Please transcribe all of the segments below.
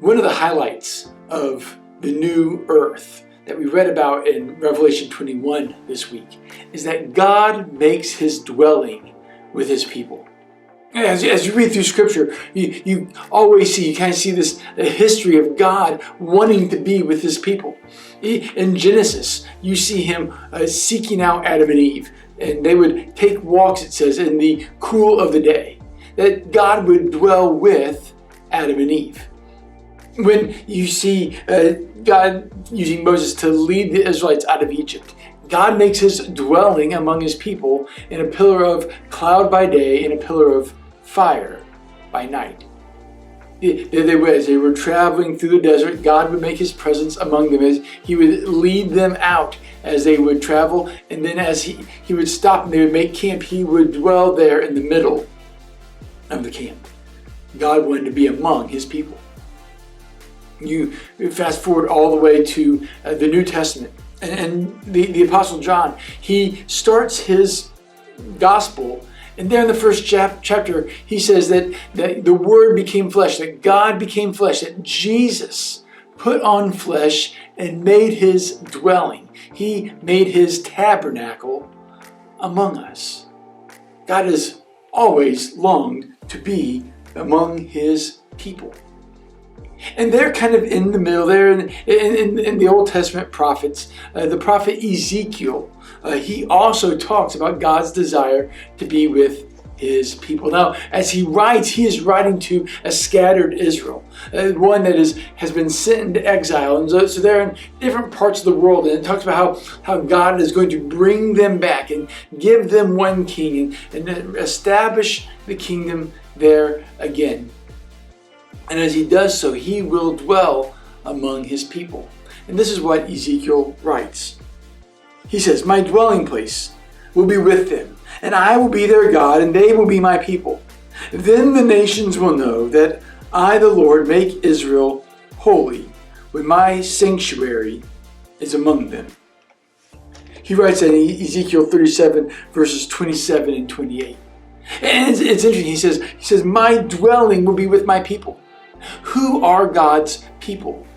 One of the highlights of the new earth that we read about in Revelation 21 this week is that God makes his dwelling with his people. As you read through Scripture, you always see, you kind of see this history of God wanting to be with his people. In Genesis, you see him seeking out Adam and Eve, and they would take walks, it says, in the cool of the day, that God would dwell with Adam and Eve. When you see God using Moses to lead the Israelites out of Egypt, God makes his dwelling among his people in a pillar of cloud by day and a pillar of fire by night. As they were traveling through the desert, God would make his presence among them as he would lead them out as they would travel. And then as he would stop and they would make camp, he would dwell there in the middle of the camp. God wanted to be among his people. You fast forward all the way to the New Testament. And the Apostle John, he starts his gospel, and there in the first chapter, he says that the Word became flesh, that God became flesh, that Jesus put on flesh and made his dwelling. He made his tabernacle among us. God has always longed to be among his people. And they're kind of in the middle there in the Old Testament prophets. The prophet Ezekiel, he also talks about God's desire to be with his people. Now, as he writes, he is writing to a scattered Israel, one that has been sent into exile. And so they're in different parts of the world. And it talks about how God is going to bring them back and give them one king and establish the kingdom there again. And as he does so, he will dwell among his people. And this is what Ezekiel writes. He says, "My dwelling place will be with them, and I will be their God, and they will be my people. Then the nations will know that I, the Lord, make Israel holy, when my sanctuary is among them." He writes in Ezekiel 37, verses 27 and 28. And it's interesting. He says, "My dwelling will be with my people." Who are God's people?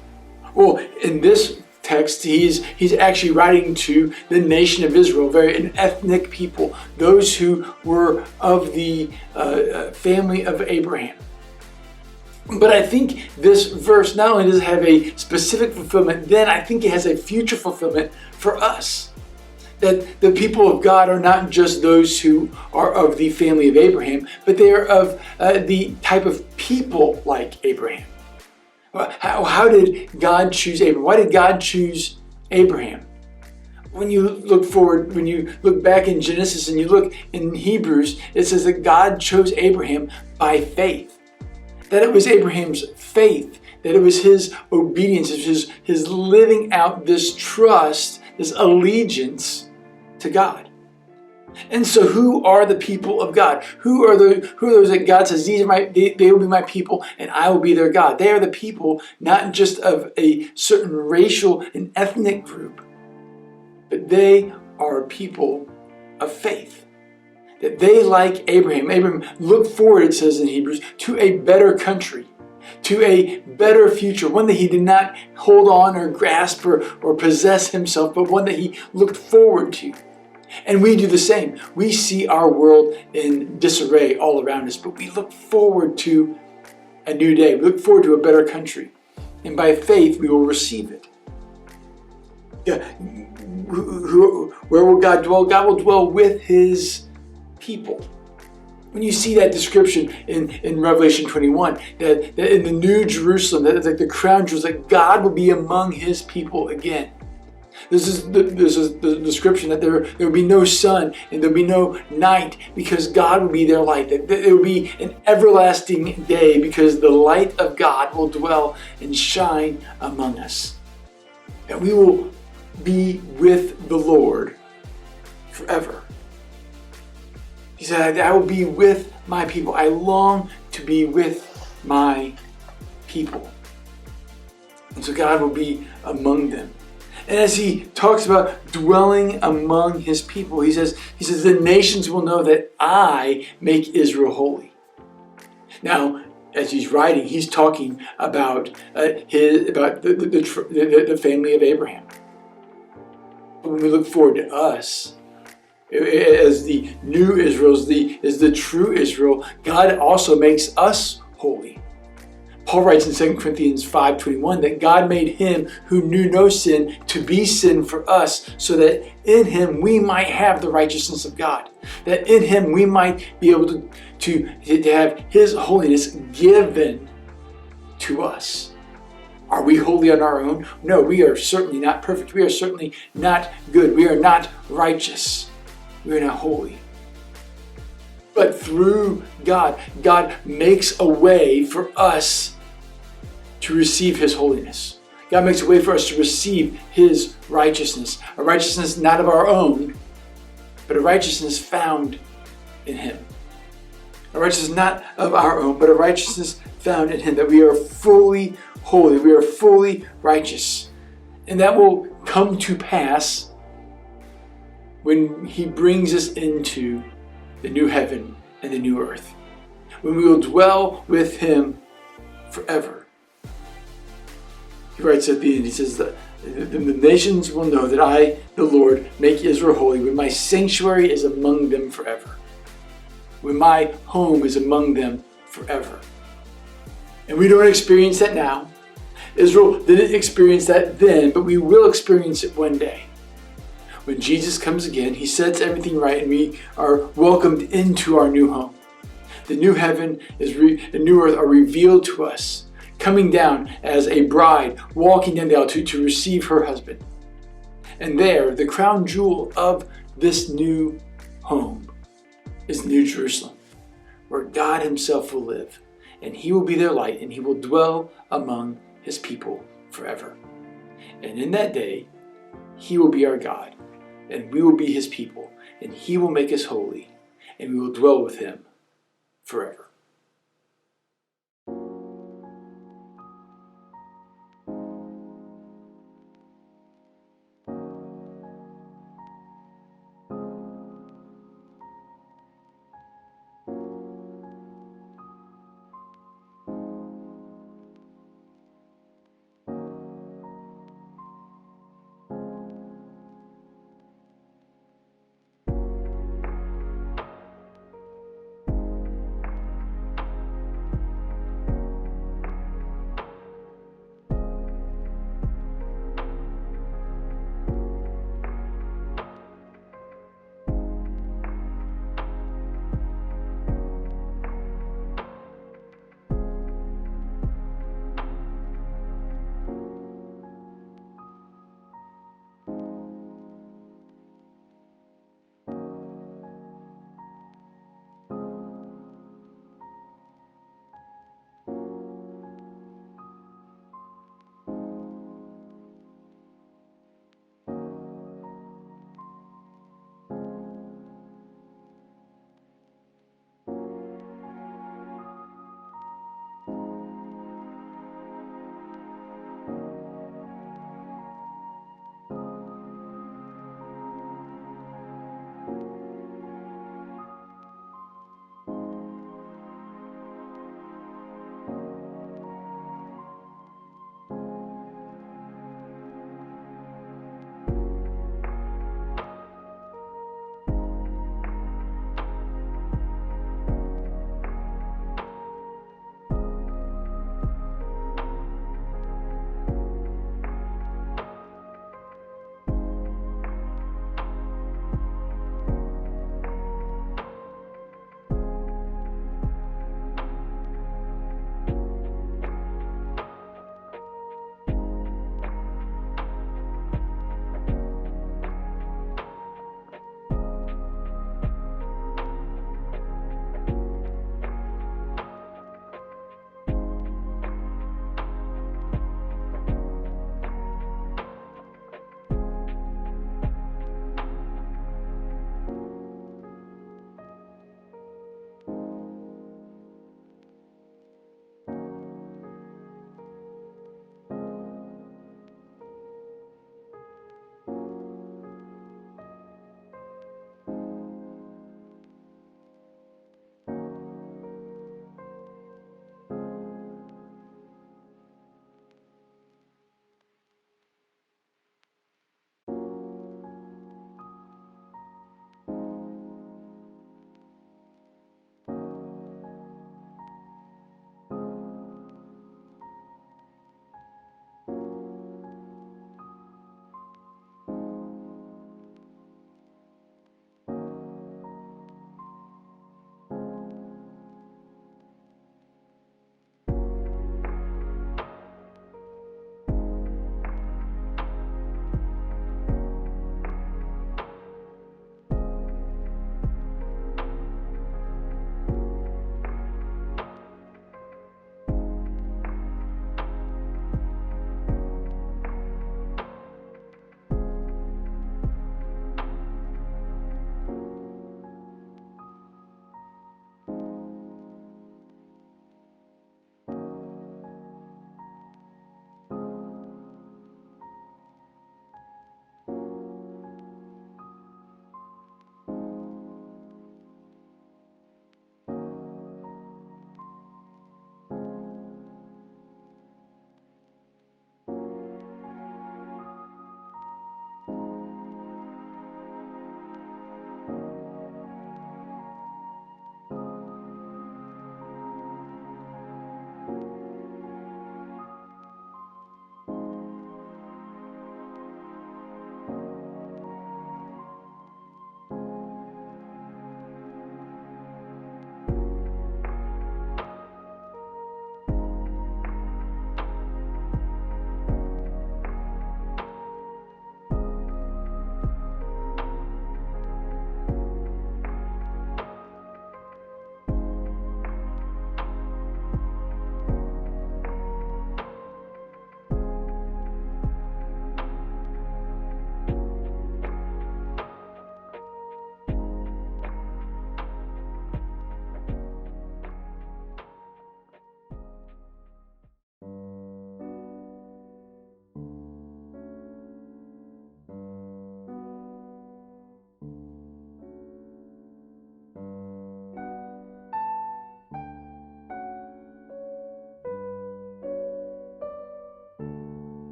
Well, in this text, he's actually writing to the nation of Israel, an ethnic people, those who were of the family of Abraham. But I think this verse not only does it have a specific fulfillment, then I think it has a future fulfillment for us. That the people of God are not just those who are of the family of Abraham, but they are of the type of people like Abraham. How did God choose Abraham? Why did God choose Abraham? When you look forward, when you look back in Genesis and you look in Hebrews, it says that God chose Abraham by faith. That it was Abraham's faith, that it was his obedience, it was his living out this trust, this allegiance to God. And so who are the people of God? Who are those that God says, they will be my people and I will be their God? They are the people not just of a certain racial and ethnic group, but they are people of faith. That they, like Abraham looked forward, it says in Hebrews, to a better country, to a better future, one that he did not hold on or grasp or possess himself, but one that he looked forward to. And we do the same. We see our world in disarray all around us, but we look forward to a new day. We look forward to a better country. And by faith, we will receive it. Where will God dwell? God will dwell with his people. When you see that description in Revelation 21, that in the New Jerusalem, that like the crown jewels, that God will be among his people again. This is the description that there will be no sun and there will be no night because God will be their light. That there will be an everlasting day because the light of God will dwell and shine among us. And we will be with the Lord forever. He said, I will be with my people. I long to be with my people. And so God will be among them. And as he talks about dwelling among his people, he says, the nations will know that I make Israel holy. Now, as he's writing, he's talking about the family of Abraham. When we look forward to us, as the new Israel, as the true Israel, God also makes us holy. Paul writes in 2 Corinthians 5:21 that God made him who knew no sin to be sin for us, so that in him we might have the righteousness of God. That in him we might be able to have his holiness given to us. Are we holy on our own? No, we are certainly not perfect. We are certainly not good. We are not righteous. We are not holy. But through God, God makes a way for us to receive his holiness. God makes a way for us to receive his righteousness. A righteousness not of our own, but a righteousness found in him. A righteousness not of our own, but a righteousness found in him, that we are fully holy, we are fully righteous. And that will come to pass when he brings us into the new heaven and the new earth, when we will dwell with him forever. He writes at the end, he says that the nations will know that I, the Lord, make Israel holy, when my sanctuary is among them forever, when my home is among them forever. And we don't experience that now. Israel didn't experience that then, but we will experience it one day. When Jesus comes again, he sets everything right and we are welcomed into our new home. The new heaven the new earth are revealed to us, coming down as a bride, walking down the aisle to receive her husband. And there, the crown jewel of this new home is the New Jerusalem, where God himself will live. And he will be their light, and he will dwell among his people forever. And in that day, he will be our God, and we will be his people, and he will make us holy, and we will dwell with him forever.